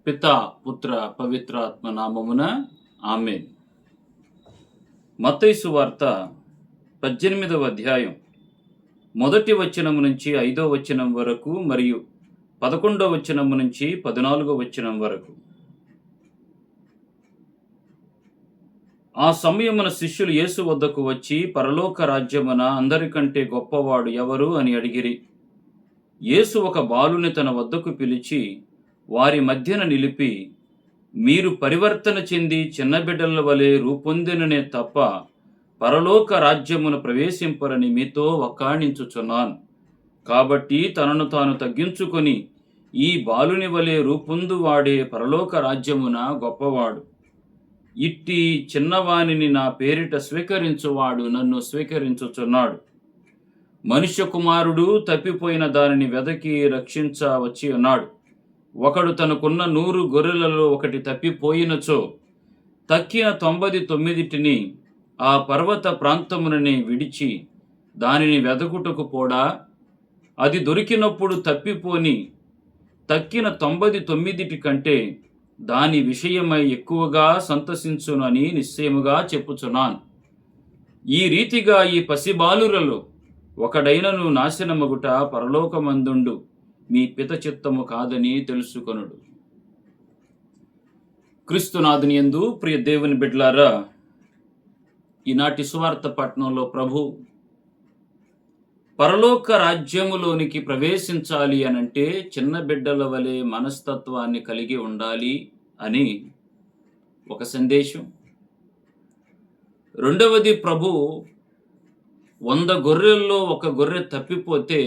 పితా పుత్ర పవిత్రాత్మ నామమున ఆమేన్. మత్తయి సువార్త 18వ అధ్యాయం మొదటి వచనం నుంచి 5వ వచనం వరకు మరియు 11వ వచనం నుంచి 14వ వచనం వరకు. ఆ సమయమున శిష్యులు యేసు వద్దకు వచ్చి, పరలోక రాజ్యమున అందరికంటే గొప్పవాడు ఎవరు అని అడిగిరి. యేసు ఒక బాలుని తన వద్దకు పిలిచి వారి మధ్యన నిలిపి, మీరు పరివర్తన చెంది చిన్న బిడ్డల వలె రూపొందిననే తప్ప పరలోక రాజ్యమును ప్రవేశింపరని మీతో వక్కాణించుచున్నాను. కాబట్టి తనను తాను తగ్గించుకొని ఈ బాలుని వలె రూపొందువాడే పరలోక రాజ్యమున గొప్పవాడు. ఇట్టి చిన్నవానిని నా పేరిట స్వీకరించువాడు నన్ను స్వీకరించుచున్నాడు. మనుష్య కుమారుడు తప్పిపోయిన దానిని వెదకి రక్షించ వచ్చి ఉన్నాడు. ఒకడు తనకున్న 100 గొర్రెలలో ఒకటి తప్పిపోయినచో తక్కిన 99 ఆ పర్వత ప్రాంతముననే విడిచి దానిని వెదకుటకు పోడా? అది దొరికినప్పుడు తప్పిపోని తక్కిన 99 కంటే దాని విషయమై ఎక్కువగా సంతసించునని నిశ్చయముగా చెప్పుచున్నాను. ఈ రీతిగా ఈ పసిబాలురలో ఒకడైనను నాశనమగుట పరలోకమందుండు మీ పిత చిత్తము కాదని తెలుసుకొనుడు. క్రీస్తునాథుని యందు ప్రియ దేవుని బిడ్డలారా, ఈనాటి సువార్త పట్టణంలో ప్రభు పరలోక రాజ్యములోనికి ప్రవేశించాలి అనంటే చిన్న బిడ్డల వలె మనస్తత్వాన్ని కలిగి ఉండాలి అని ఒక సందేశం. రెండవది, ప్రభు 100 గొర్రెల్లో ఒక గొర్రె తప్పిపోతే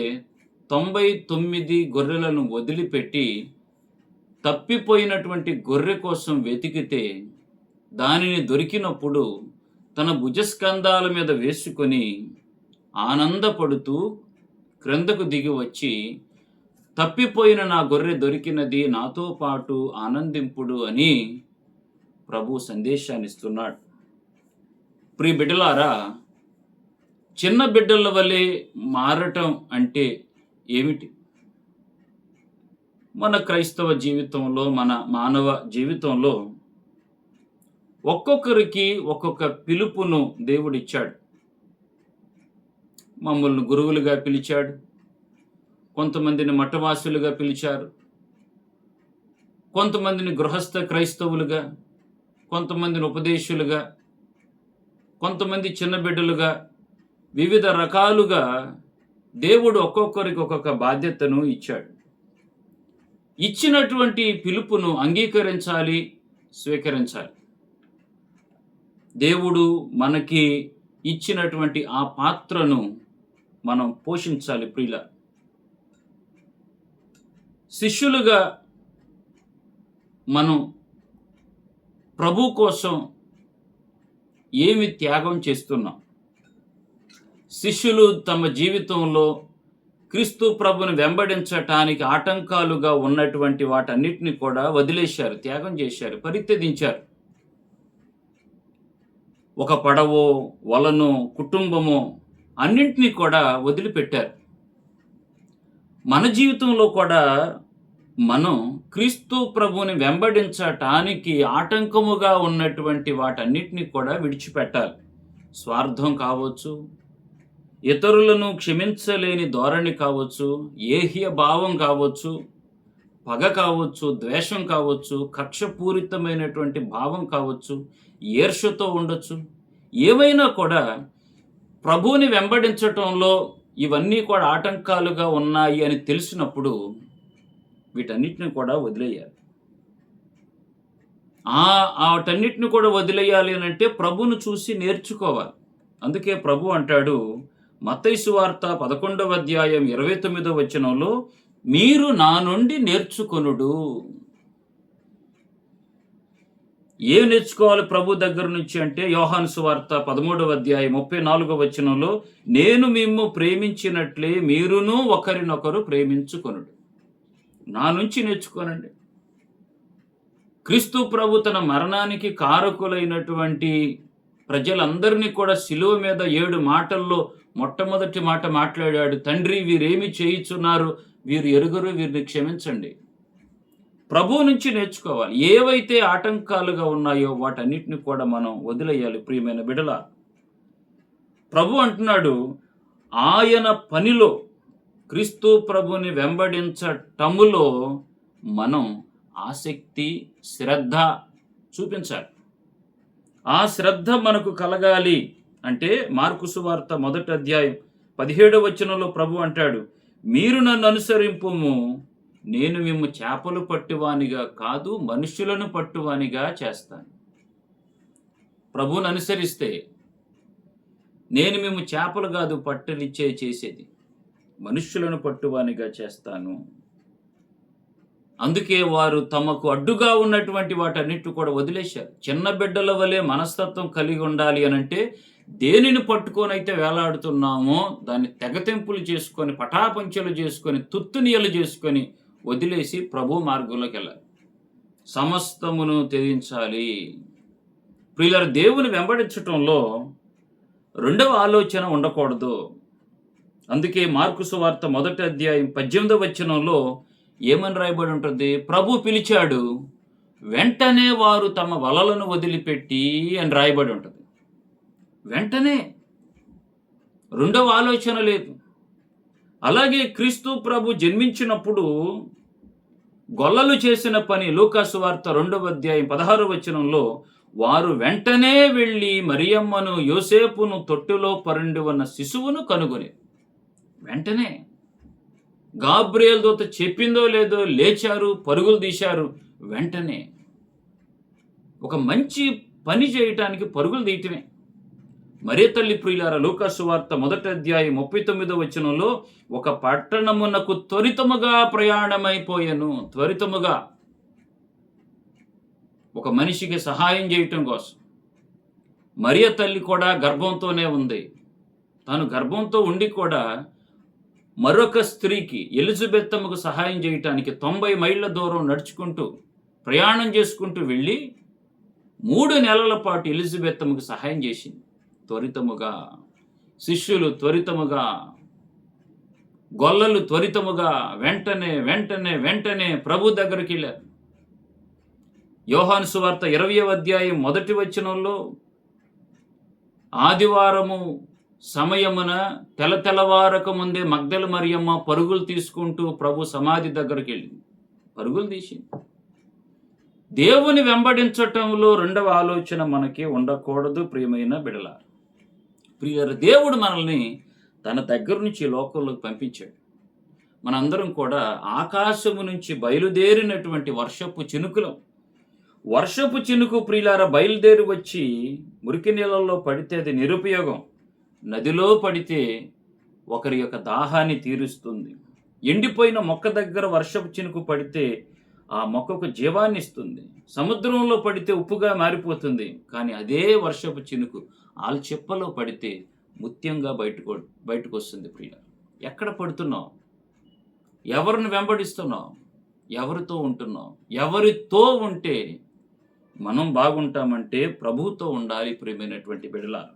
99 గొర్రెలను వదిలిపెట్టి తప్పిపోయినటువంటి గొర్రె కోసం వెతికితే దానిని దొరికినప్పుడు తన భుజస్కంధాల మీద వేసుకొని ఆనందపడుతూ క్రిందకు దిగి వచ్చి, తప్పిపోయిన నా గొర్రె దొరికినది, నాతో పాటు ఆనందింపుడు అని ప్రభు సందేశాన్ని ఇస్తున్నాడు. ప్రియ బిడ్డలారా, చిన్న బిడ్డల వలె మారటం అంటే ఏమిటి? మన క్రైస్తవ జీవితంలో, మన మానవ జీవితంలో ఒక్కొక్కరికి ఒక్కొక్క పిలుపును దేవుడిచ్చాడు. మమ్మల్ని గురువులుగా పిలిచాడు, కొంతమందిని మఠవాసులుగా పిలిచారు, కొంతమందిని గృహస్థ క్రైస్తవులుగా, కొంతమందిని ఉపదేశులుగా, కొంతమంది చిన్న బిడ్డలుగా, వివిధ రకాలుగా దేవుడు ఒక్కొక్కరికి ఒక్కొక్క బాధ్యతను ఇచ్చాడు. ఇచ్చినటువంటి పిలుపును అంగీకరించాలి, స్వీకరించాలి. దేవుడు మనకి ఇచ్చినటువంటి ఆ పాత్రను మనం పోషించాలి. ప్రియుల శిష్యులుగా మనం ప్రభు కోసం ఏమి త్యాగం చేస్తున్నాం? శిష్యులు తమ జీవితంలో క్రీస్తు ప్రభుని వెంబడించటానికి ఆటంకాలుగా ఉన్నటువంటి వాటన్నిటిని కూడా వదిలేశారు, త్యాగం చేశారు, పరిత్యజించారు. ఒక పడవో, వలనో, కుటుంబమో అన్నింటినీ కూడా వదిలిపెట్టారు. మన జీవితంలో కూడా మనం క్రీస్తు ప్రభుని వెంబడించటానికి ఆటంకముగా ఉన్నటువంటి వాటన్నిటిని కూడా విడిచిపెట్టాలి. స్వార్థం కావచ్చు, ఇతరులను క్షమించలేని ధోరణి కావచ్చు, ఏహ్య భావం కావచ్చు, పగ కావచ్చు, ద్వేషం కావచ్చు, కక్షపూరితమైనటువంటి భావం కావచ్చు, ఈర్ష్యతో ఉండొచ్చు. ఏమైనా కూడా ప్రభువుని వెంబడించటంలో ఇవన్నీ కూడా ఆటంకాలుగా ఉన్నాయి అని తెలిసినప్పుడు వీటన్నిటిని కూడా వదిలేయాలి. వాటన్నిటిని కూడా వదిలేయాలి అని అంటే ప్రభువును చూసి నేర్చుకోవాలి. అందుకే ప్రభు అంటాడు మత్తయి సువార్త 11వ అధ్యాయం 29వ వచనంలో, మీరు నా నుండి నేర్చుకొనుడు. ఏం నేర్చుకోవాలి ప్రభు దగ్గర నుంచి అంటే, యోహాను సువార్త 13వ అధ్యాయం 34వ వచనంలో, నేను మిమ్ము ప్రేమించినట్లే మీరును ఒకరినొకరు ప్రేమించుకొనుడు. నా నుంచి నేర్చుకోనండి. క్రీస్తు ప్రభు తన మరణానికి కారకులైనటువంటి ప్రజలందరినీ కూడా శిలువ మీద 7 మాటల్లో మొట్టమొదటి మాట మాట్లాడాడు. తండ్రి, వీరేమి చేయుచున్నారు, వీరు ఎరుగరు, వీరిని క్షమించండి. ప్రభువు నుంచి నేర్చుకోవాలి. ఏవైతే ఆటంకాలుగా ఉన్నాయో వాటన్నిటిని కూడా మనం వదిలేయాలి ప్రియమైన బిడ్డలారా. ప్రభు అంటున్నాడు, ఆయన పనిలో క్రీస్తు ప్రభుని వెంబడించటములో మనం ఆసక్తి, శ్రద్ధ చూపించాలి. ఆ శ్రద్ధ మనకు కలగాలి అంటే మార్కు సువార్త 1వ అధ్యాయం 17వ వచనంలో ప్రభు అంటాడు, మీరు నన్ను అనుసరింపుము, నేను మిమ్ము చేపలు పట్టువానిగా కాదు మనుష్యులను పట్టువానిగా చేస్తాను. ప్రభువుని అనుసరిస్తే నేను మిమ్ము చేపలు కాదు పట్టనిచ్చే చేసేది, మనుష్యులను పట్టువానిగా చేస్తాను. అందుకే వారు తమకు అడ్డుగా ఉన్నటువంటి వాటన్నిటి కూడా వదిలేశారు. చిన్న బిడ్డల వలె మనస్తత్వం కలిగి ఉండాలి అనంటే దేనిని పట్టుకొనైతే వేలాడుతున్నామో దాన్ని తెగతెంపులు చేసుకొని, పటాపంచలు చేసుకొని, తుత్తునియలు చేసుకొని వదిలేసి ప్రభు మార్గంలోకి వెళ్ళాలి. సమస్తమును త్యజించాలి. ప్రియులారా, దేవుని వెంబడించటంలో రెండవ ఆలోచన ఉండకూడదు. అందుకే మార్కు సువార్త 1వ అధ్యాయం 18వ వచనంలో ఏమని రాయబడి ఉంటుంది? ప్రభు పిలిచాడు, వెంటనే వారు తమ వలలను వదిలిపెట్టి అని రాయబడి ఉంటుంది. వెంటనే, రెండవ ఆలోచన లేదు. అలాగే క్రీస్తు ప్రభు జన్మించినప్పుడు గొల్లలు చేసిన పని లూకాసు వార్త 2వ అధ్యాయం 16వ వచనంలో వారు వెంటనే వెళ్ళి మరియమ్మను, యోసేపును, తొట్టులో పరుండి ఉన్న శిశువును కనుగొని, వెంటనే గాబ్రియేల్ దూత చెప్పిందో లేదో లేచారు, పరుగులు తీశారు. వెంటనే ఒక మంచి పని చేయటానికి పరుగులు తీయటమే. మరే తల్లి ప్రియులారా, లూకాసు వార్త 1వ అధ్యాయం 39వ వచనంలో ఒక పట్టణమునకు త్వరితముగా ప్రయాణమైపోయాను. త్వరితముగా ఒక మనిషికి సహాయం చేయటం కోసం. మరియ తల్లి కూడా గర్భంతోనే ఉంది. తాను గర్భంతో ఉండి కూడా మరొక స్త్రీకి, ఎలిజబెత్తమ్మకు సహాయం చేయటానికి 90 మైళ్ళ దూరం నడుచుకుంటూ ప్రయాణం చేసుకుంటూ వెళ్ళి 3 నెలల పాటు ఎలిజబెత్తమ్మకు సహాయం చేసింది. త్వరితముగా శిష్యులు త్వరితముగా, గొల్లలు త్వరితముగా వెంటనే వెంటనే వెంటనే ప్రభు దగ్గరికి వెళ్ళారు. యోహాను సువార్త 20వ అధ్యాయం 1వ వచనంలో ఆదివారము సమయమున తెల్లవారక ముందే మగ్దల మరియమ్మ పరుగులు తీసుకుంటూ ప్రభు సమాధి దగ్గరికి వెళ్ళింది. పరుగులు తీసింది. దేవుని వెంబడించటంలో రెండవ ఆలోచన మనకి ఉండకూడదు ప్రియమైన బిడలారా. ప్రియులారా, దేవుడు మనల్ని తన దగ్గర నుంచి లోకంలోకి పంపించాడు. మనందరం కూడా ఆకాశము నుంచి బయలుదేరినటువంటి వర్షపు చినుకులం. వర్షపు చినుకు ప్రియులారా బయలుదేరి వచ్చి మురికి నీళ్ళల్లో పడితే అది నిరుపయోగం. నదిలో పడితే ఒకరి యొక్క దాహాన్ని తీరుస్తుంది. ఎండిపోయిన మొక్క దగ్గర వర్షపు చినుకు పడితే ఆ మొక్కకు జీవాన్ని ఇస్తుంది. సముద్రంలో పడితే ఉప్పుగా మారిపోతుంది. కానీ అదే వర్షపు చినుకు ఆల్చిప్పలో పడితే ముత్యంగా బయటకు వస్తుంది. ప్రియ, ఎక్కడ పడుతున్నావు? ఎవరిని వెంబడిస్తున్నావు? ఎవరితో ఉంటున్నావు? ఎవరితో ఉంటే మనం బాగుంటామంటే ప్రభువుతో ఉండాలి ప్రియమైనటువంటి బిడ్డలారా.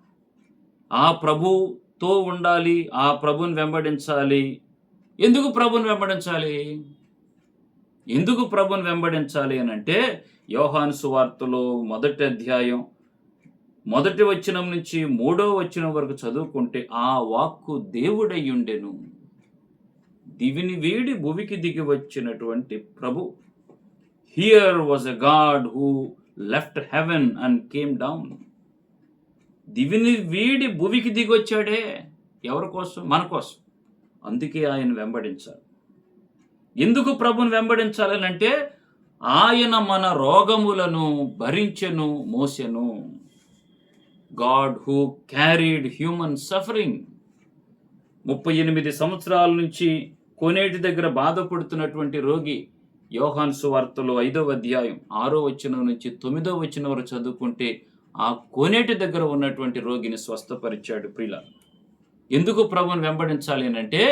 ఆ ప్రభుతో ఉండాలి, ఆ ప్రభుని వెంబడించాలి. ఎందుకు ప్రభుని వెంబడించాలి? ఎందుకు ప్రభుని వెంబడించాలి అని అంటే, యోహాను సువార్తలో 1వ అధ్యాయం 1వ వచనం నుంచి 3వ వచనం వరకు చదువుకుంటే, ఆ వాక్కు దేవుడై ఉండెను, దివిని వీడి భువికి దిగి వచ్చినటువంటి ప్రభు. Here was a god who left heaven and came down. దివిని వీడి భువికి దిగి వచ్చాడే. ఎవరి కోసం? మన కోసం. అందుకే ఆయన వెంబడించాలి. ఎందుకు ప్రభుని వెంబడించాలని అంటే, ఆయన మన రోగములను భరించెను, మోసెను. God who carried human suffering. 38 సంవత్సరాల నుంచి కోనేటి దగ్గర బాధపడుతున్నటువంటి రోగి, యోహాను సువార్తలో 5వ అధ్యాయం 6వ వచనం నుంచి 9వ వచనం వరకు చదువుకుంటే ఆ కోనేటి దగ్గర ఉన్నటువంటి రోగిని స్వస్థపరిచాడు. ప్రియుల, ఎందుకు ప్రభుని వెంబడించాలి అంటే,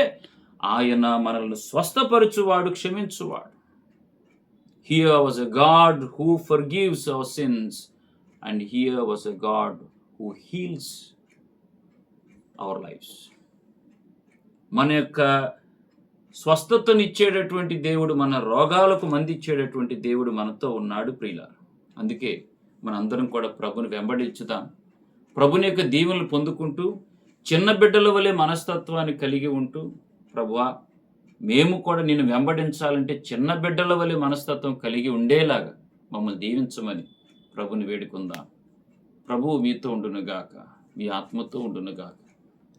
ఆయన మనల్ని స్వస్థపరచువాడు, క్షమించువాడు. Here was a God who forgives our sins, and here was a God who heals our lives. మన యొక్క స్వస్థతనిచ్చేటటువంటి దేవుడు, మన రోగాలకు మందిచ్చేటటువంటి దేవుడు మనతో ఉన్నాడు ప్రియులారా. అందుకే మనందరం కూడా ప్రభుని వెంబడించుదాం. ప్రభుని యొక్క దీవెనలు పొందుకుంటూ చిన్న బిడ్డల వలె మనస్తత్వాన్ని కలిగి ఉంటూ, ప్రభువా మేము కూడా నిన్ను వెంబడించాలంటే చిన్న బిడ్డల వలె మనస్తత్వం కలిగి ఉండేలాగా మమ్మల్ని దీవించమని ప్రభుని వేడుకుందాం. ప్రభువు మీతో ఉండునుగాక, మీ ఆత్మతో ఉండునుగాక.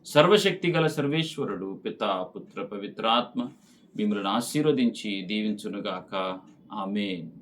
సర్వశక్తి గల సర్వేశ్వరుడు పితా పుత్ర పవిత్రాత్మ మిమ్మల్ని ఆశీర్వదించి దీవించునుగాక. ఆమేన్.